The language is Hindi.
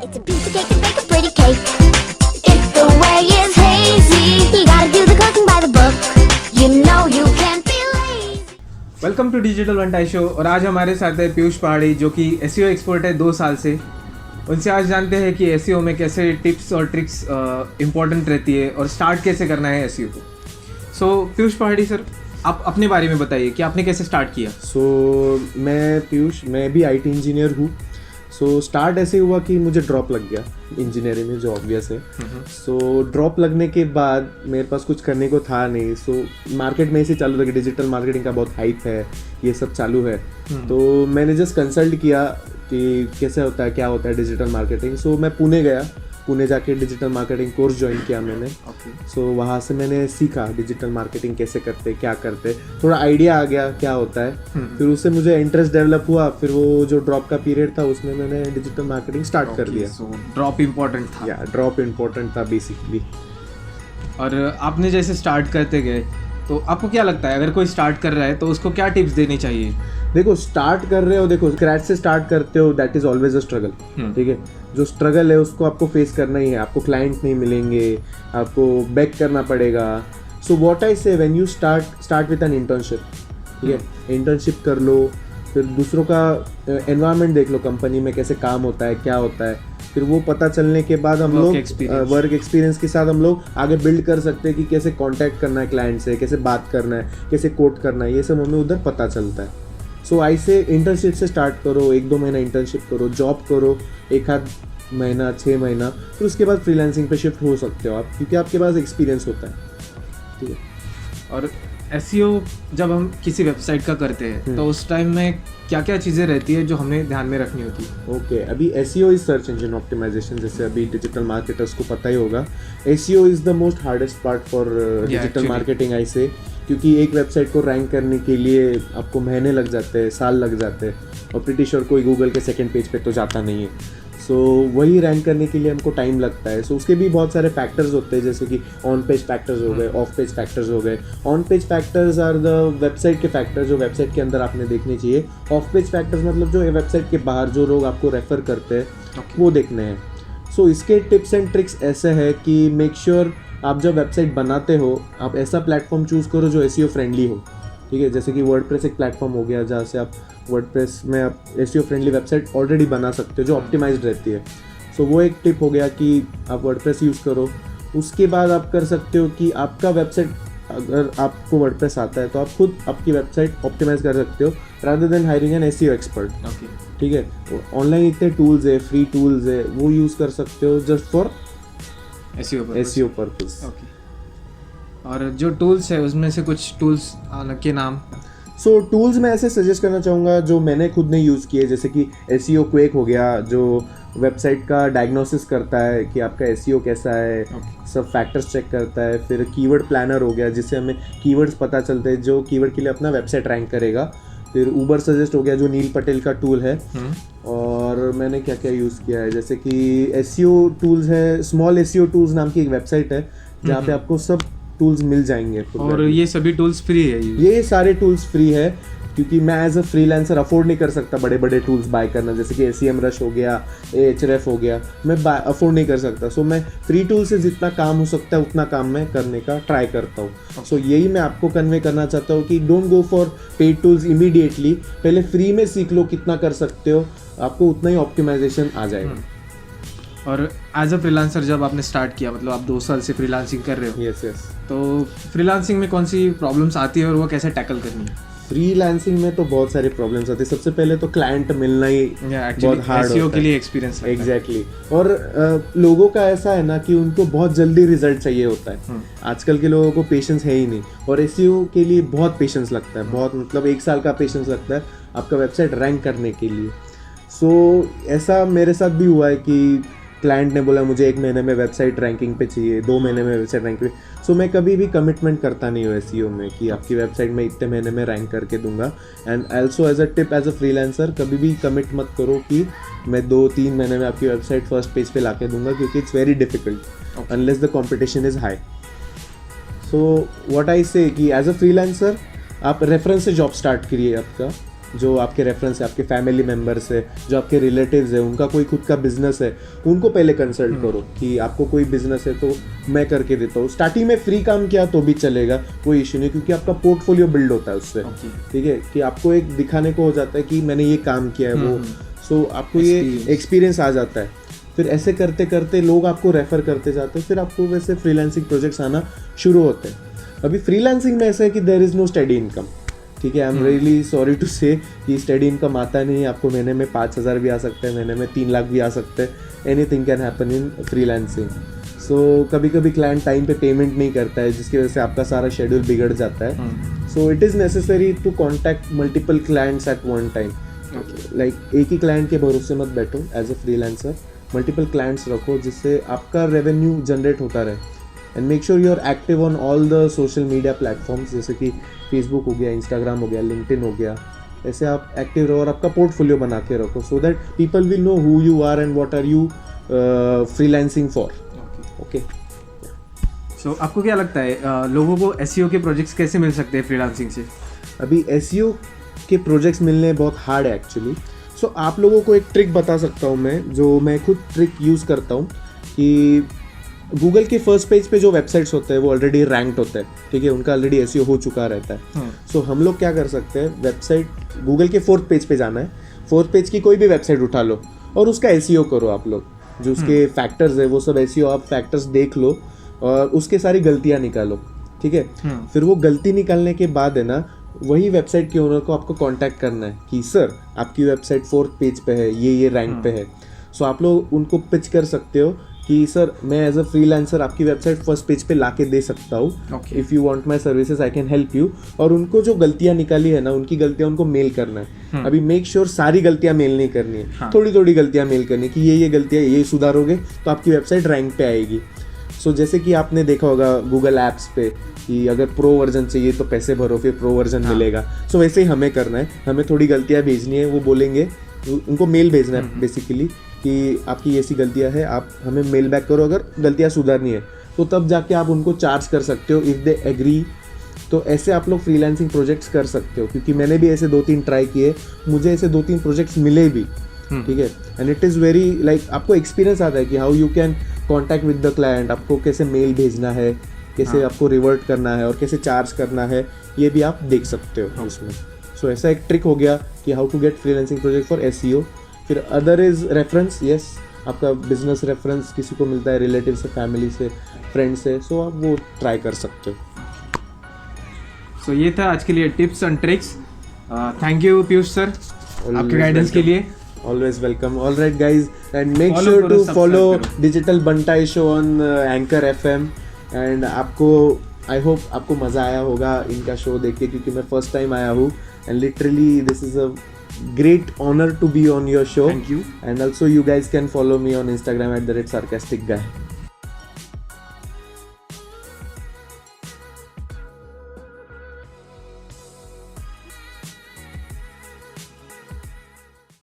It's a piece of cake to bake a pretty cake. If the way is hazy, you gotta do the cooking by the book. You know you can't be lazy. Welcome to digital वनटाई शो। और आज हमारे साथ है पीयूष पहाड़ी, जो कि एसईओ एक्सपर्ट है 2 साल से। उनसे आज जानते हैं कि एसईओ में कैसे टिप्स और ट्रिक्स इम्पोर्टेंट रहती है और स्टार्ट कैसे करना है एसईओ को। सो पीयूष पहाड़ी सर, आप अपने बारे में बताइए कि आपने कैसे स्टार्ट किया। मैं पीयूष, मैं भी आईटी इंजीनियर हूँ। स्टार्ट ऐसे हुआ कि मुझे ड्रॉप लग गया इंजीनियरिंग में, जो ऑब्वियस है। ड्रॉप लगने के बाद मेरे पास कुछ करने को था नहीं। मार्केट में ऐसे चालू था कि डिजिटल मार्केटिंग का बहुत हाइप है, ये सब चालू है। तो मैंने जस्ट कंसल्ट किया कि कैसे होता है, क्या होता है डिजिटल मार्केटिंग। मैं पुणे गया, पुणे जाके डिजिटल मार्केटिंग कोर्स ज्वाइन किया मैंने। वहाँ से मैंने सीखा डिजिटल मार्केटिंग कैसे करते, क्या करते, थोड़ा आइडिया आ गया क्या होता है। फिर उससे मुझे इंटरेस्ट डेवलप हुआ। फिर वो जो ड्रॉप का पीरियड था उसमें मैंने डिजिटल मार्केटिंग स्टार्ट कर दिया। ड्रॉप इम्पोर्टेंट था। या ड्रॉप इम्पोर्टेंट था बेसिकली। और आपने जैसे स्टार्ट करते गए, तो आपको क्या लगता है अगर कोई स्टार्ट कर रहा है तो उसको क्या टिप्स देनी चाहिए? देखो, स्टार्ट कर रहे हो, देखो स्क्रैच से स्टार्ट करते हो, that is always a struggle. ठीक है, जो स्ट्रगल है उसको आपको फेस करना ही है। आपको क्लाइंट नहीं मिलेंगे, आपको बैक करना पड़ेगा। सो व्हाट आई से, when you start with an internship, ठीक है, इंटर्नशिप कर लो। फिर दूसरों का एनवायरनमेंट देख लो, कंपनी में कैसे काम होता है, क्या होता है। फिर वो पता चलने के बाद हम लोग वर्क एक्सपीरियंस के साथ हम लोग आगे बिल्ड कर सकते हैं कि कैसे कांटेक्ट करना है क्लाइंट से, कैसे बात करना है, कैसे कोट करना है, ये सब हमें उधर पता चलता है। आई से इंटर्नशिप से स्टार्ट करो, 1-2 महीना इंटर्नशिप करो, जॉब करो 1-आध महीना, 6 महीना, फिर उसके बाद फ्रीलांसिंग पे शिफ्ट हो सकते हो आप, क्योंकि आपके पास एक्सपीरियंस होता है। ठीक है। और एसईओ जब हम किसी वेबसाइट का करते हैं तो उस टाइम में क्या क्या चीज़ें रहती है जो हमें ध्यान में रखनी होती है? ओके, अभी SEO is search engine optimization, जैसे अभी डिजिटल मार्केटर्स को पता ही होगा। SEO is the most hardest part for digital marketing I say, क्योंकि एक वेबसाइट को रैंक करने के लिए आपको महीने लग जाते हैं, साल लग जाते हैं, और प्रीटी श्योर कोई गूगल के सेकंड पेज पे तो जाता नहीं है। वही रैंक करने के लिए हमको टाइम लगता है। उसके भी बहुत सारे फैक्टर्स होते हैं, जैसे कि ऑन पेज फैक्टर्स हो गए, ऑफ पेज फैक्टर्स हो गए। On page factors are the website के फैक्टर्स जो वेबसाइट के अंदर आपने देखने चाहिए। ऑफ पेज फैक्टर्स मतलब जो वेबसाइट के बाहर जो लोग आपको रेफर करते हैं वो देखने हैं। इसके टिप्स एंड ट्रिक्स ऐसे है कि मेक श्योर आप जब वेबसाइट बनाते हो आप ऐसा प्लेटफॉर्म चूज़ करो जो एसईओ फ्रेंडली हो। ठीक है, जैसे कि वर्डप्रेस एक प्लेटफॉर्म हो गया, जहाँ से आप वर्डप्रेस में आप एसईओ फ्रेंडली वेबसाइट ऑलरेडी बना सकते हो जो ऑप्टिमाइज्ड रहती है। वो एक टिप हो गया कि आप वर्डप्रेस यूज़ करो। उसके बाद आप कर सकते हो कि आपका वेबसाइट, अगर आपको वर्डप्रेस आता है तो आप खुद आपकी वेबसाइट ऑप्टिमाइज कर सकते हो rather than hiring an SEO expert. ठीक है, ऑनलाइन इतने टूल्स है, फ्री टूल्स है, वो यूज़ कर सकते हो जस्ट फॉर एसईओ पर्पस। और जो टूल्स है उसमें से कुछ टूल्स के नाम? टूल्स मैं ऐसे सजेस्ट करना चाहूँगा जो मैंने खुद ने यूज़ किए, जैसे कि एसईओ क्वेक हो गया, जो वेबसाइट का डायग्नोसिस करता है कि आपका एसईओ कैसा है, सब फैक्टर्स चेक करता है। फिर कीवर्ड प्लानर हो गया, जिससे हमें कीवर्ड्स पता चलते हैं जो कीवर्ड के लिए अपना वेबसाइट रैंक करेगा। फिर ऊबर सजेस्ट हो गया, जो नील पटेल का टूल है। और मैंने क्या क्या यूज़ किया है, जैसे कि एसईओ टूल्स है, स्मॉल एसईओ टूल्स नाम की एक वेबसाइट है जहाँ पे आपको सब टूल्स मिल जाएंगे। और ये सभी टूल्स फ्री है? ये सारे टूल्स फ्री है, क्योंकि मैं एज अ फ्रीलांसर अफोर्ड नहीं कर सकता बड़े बड़े टूल्स बाय करना, जैसे कि ACMrush हो गया, Ahref हो गया, मैं अफोर्ड नहीं कर सकता। मैं फ्री टूल से जितना काम हो सकता है उतना काम मैं करने का ट्राई करता हूँ। यही मैं आपको कन्वे करना चाहता हूँ कि don't go for paid tools immediately, पहले फ्री में सीख लो कितना कर सकते हो, आपको उतना ही ऑप्टिमाइजेशन आ जाएगा। और एज अ फ्रीलांसर जब आपने स्टार्ट किया, मतलब आप 2 साल से फ्रीलांसिंग कर रहे हो, यस, तो फ्रीलांसिंग में कौन सी प्रॉब्लम्स आती है और वो कैसे टैकल करनी है? फ्रीलांसिंग में तो बहुत सारे प्रॉब्लम्स आते हैं। सबसे पहले तो क्लाइंट मिलना ही बहुत हार्ड होता है के लिए एक्सपीरियंस। एग्जैक्टली। और लोगों का ऐसा है ना कि उनको बहुत जल्दी रिजल्ट चाहिए होता है। आजकल के लोगों को पेशेंस है ही नहीं, और एसईओ के लिए बहुत पेशेंस लगता है, बहुत, मतलब 1 साल का पेशेंस लगता है आपका वेबसाइट रैंक करने के लिए। ऐसा मेरे साथ भी हुआ है कि क्लाइंट ने बोला मुझे 1 महीने में वेबसाइट रैंकिंग पे चाहिए, 2 महीने में वेबसाइट रैंकिंग पे। मैं कभी भी कमिटमेंट करता नहीं हूँ एसईओ में कि आपकी वेबसाइट में इतने महीने में रैंक करके दूंगा। And also as a tip, as a freelancer कभी भी कमिट मत करो कि मैं 2-3 महीने में आपकी वेबसाइट फर्स्ट पेज पे लाके दूंगा, क्योंकि it's very difficult unless the competition is high. What I से कि एज अ फ्रीलांसर आप रेफरेंस से जॉब स्टार्ट करिए आपका, जो आपके रेफरेंस है, आपके फैमिली मेम्बर्स है, जो आपके रिलेटिव्स है, उनका कोई खुद का बिजनेस है, उनको पहले कंसल्ट करो कि आपको कोई बिजनेस है तो मैं करके देता हूँ। स्टार्टिंग में फ्री काम किया तो भी चलेगा, कोई इशू नहीं, क्योंकि आपका पोर्टफोलियो बिल्ड होता है उससे। ठीक है, कि आपको एक दिखाने को हो जाता है कि मैंने ये काम किया है वो, सो आपको ये एक्सपीरियंस आ जाता है। फिर ऐसे करते करते लोग आपको रेफर करते जाते हैं, फिर आपको वैसे फ्रीलांसिंग प्रोजेक्ट्स आना शुरू होते हैं। अभी फ्रीलांसिंग में ऐसा है कि there is no steady income. ठीक है, I am really sorry to say कि स्टडी इनकम आता नहीं। आपको महीने में 5,000 भी आ सकते हैं, महीने में 3 लाख भी आ सकते हैं। Anything can happen in freelancing. So कभी कभी क्लाइंट टाइम पे पेमेंट नहीं करता है, जिसकी वजह से आपका सारा शेड्यूल बिगड़ जाता है। So it is necessary to contact multiple clients at one time. Like एक ही क्लाइंट के भरोसे मत बैठो as a freelancer, multiple clients रखो जिससे आपका रेवेन्यू जनरेट होता रहे। And make sure you are active on all the social media platforms, जैसे कि फेसबुक हो गया, इंस्टाग्राम हो गया, लिंक्डइन हो गया। ऐसे आप एक्टिव रहो और आपका पोर्टफोलियो बना के रखो, so that people will know who you are and what are you freelancing for. Okay, so आपको क्या लगता है लोगों को एसईओ के प्रोजेक्ट्स कैसे मिल सकते हैं फ्रीलांसिंग से? अभी एसईओ के प्रोजेक्ट्स मिलने बहुत हार्ड है एक्चुअली। सो आप लोगों को एक ट्रिक बता सकता हूँ मैं, जो मैं खुद ट्रिक यूज़ करता हूँ, कि गूगल के फर्स्ट पेज पे जो वेबसाइट्स होते हैं वो ऑलरेडी रैंक्ड होते हैं। ठीक है, उनका ऑलरेडी एसईओ हो चुका रहता है। सो हम लोग क्या कर सकते हैं, वेबसाइट गूगल के 4th पेज पे जाना है, 4th पेज की कोई भी वेबसाइट उठा लो और उसका एसईओ करो। आप लोग जो उसके फैक्टर्स है वो सब एसईओ आप फैक्टर्स देख लो और उसके सारी गलतियाँ निकालो। ठीक है, फिर वो गलती निकालने के बाद है ना, वही वेबसाइट के ओनर को आपको कांटेक्ट करना है कि सर आपकी वेबसाइट 4th पेज पे है, ये रैंक पे है। सो आप लोग उनको पिच कर सकते हो कि सर मैं एज अ फ्रीलांसर आपकी वेबसाइट फर्स्ट पेज पे लाके दे सकता हूँ, if you want my services I can help you. और उनको जो गलतियाँ निकाली है ना, उनकी गलतियाँ उनको मेल करना है। अभी मेक श्योर सारी गलतियाँ मेल नहीं करनी है, थोड़ी थोड़ी गलतियाँ मेल करनी है कि ये गलतियाँ ये सुधारोगे तो आपकी वेबसाइट रैंक पे आएगी। सो जैसे कि आपने देखा होगा गूगल ऐप्स पे कि अगर प्रो वर्जन चाहिए तो पैसे भरो फिर प्रो वर्जन मिलेगा। सो वैसे ही हमें करना है, हमें थोड़ी गलतियाँ भेजनी है, वो बोलेंगे, उनको मेल भेजना है बेसिकली कि आपकी ऐसी गलतियाँ है, आप हमें मेल बैक करो अगर गलतियाँ सुधारनी है, तो तब जाके आप उनको चार्ज कर सकते हो इफ़ दे एग्री। तो ऐसे आप लोग फ्रीलांसिंग प्रोजेक्ट्स कर सकते हो, क्योंकि मैंने भी ऐसे 2-3 ट्राई किए, मुझे ऐसे 2-3 प्रोजेक्ट्स मिले भी। ठीक है, and it is very like आपको एक्सपीरियंस आता है कि how you can contact with the client, आपको कैसे मेल भेजना है, कैसे आपको रिवर्ट करना है और कैसे चार्ज करना है, ये भी आप देख सकते हो उसमें। सो ऐसा एक ट्रिक हो गया कि how to get freelancing project for SEO. फिर अदर इज़ रेफरेंस। यस, आपका बिजनेस रेफरेंस किसी को मिलता है, रिलेटिव से, फैमिली से, फ्रेंड से, सो आप वो ट्राई कर सकते हो। सो ये था आज के लिए tips and tricks. Thank you Piyush sir आपके गाइडेंस के लिए। Always welcome. All right, guys, and make sure to follow Digital Bantai Show on Anchor FM. And आपको I hope आपको मज़ा आया होगा इनका शो देख के, क्योंकि मैं फर्स्ट टाइम आया हूँ and literally this is a great honor to be on your show. Thank you. And also you guys can follow me on Instagram @sarcasticguy.